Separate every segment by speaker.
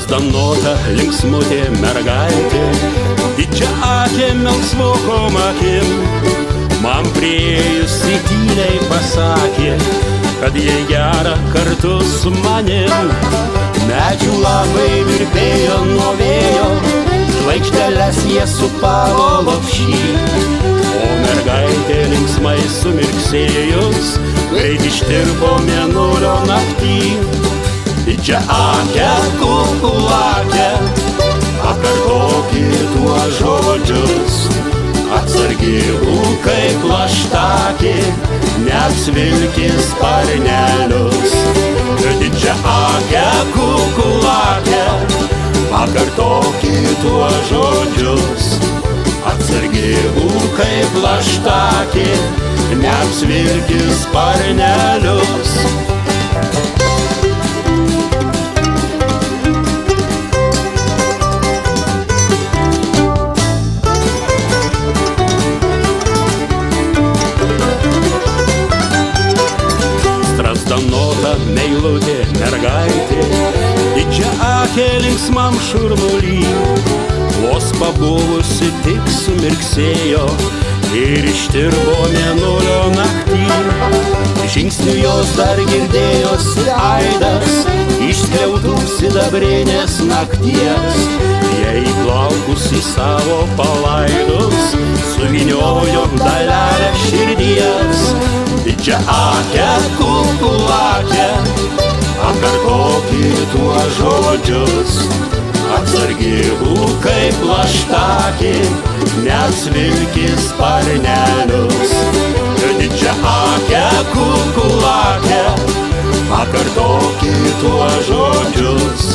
Speaker 1: Strazdanota linksmutė mergaitė, didžiaakė melsvokom akim, man priėjusi tyliai pasakė, kad jai gera kartu su manim. Medžių labai virpėjo nuo vėjo, žvaigždeles jie supavo lopšį, o mergaitė linksmai sumirksėjus, kaip ištirpo mėnulio naktį. Didžiaakė, kukulakė, pakartokit tuos žodžius, atsargiau kaip plaštakė, neapsvilki sparnelius. Didžiaakė, kukulakė, pakartokit tuos žodžius, atsargiau kaip plaštakė, neapsvilki sparnelius. Strazdanota meilutė mergaitė, didžiaakė linksmam šurmuly, vos pabuvusi tik sumirksėjo ir ištirpo mėnulio naktį. Žingsnių jos dar girdėjosi aidas iš skliautų sidabrinės nakties. Jei plaukus į savo palaidus suvyniojo dalelę širdies. Didžiaakė, kukulakė, pakartokit tuos žodžius, atsargiau kaip plaštakė, neapsvilki sparnelius. Didžiaakė, kukulakė, pakartokit tuos žodžius,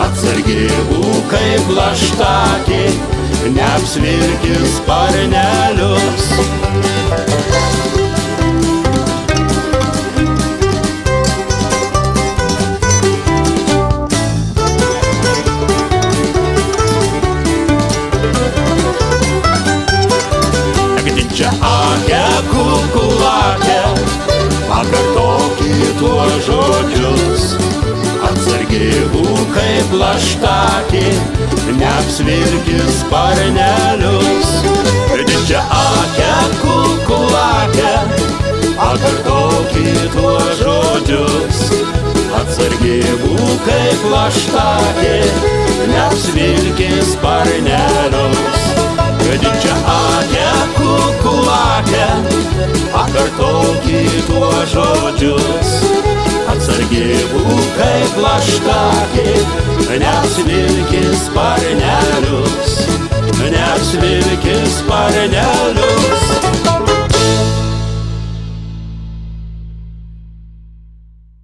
Speaker 1: atsargiau kaip plaštakė, neapsvilki sparnelius. Didžiaakė, kukulakė, pakartokit tuos žodžius, atsargiau kaip plaštakė, neapsvilki sparnelius. Didžiaakė, kukulakė, pakartokit tuos žodžius, atsargiau kaip plaštakė, neapsvilki sparnelius. Didžiaakė, kukulakė, pakartokit tuos žodžius, atsargiau kaip plaštakė, neapsvilki sparnelius, neapsvilki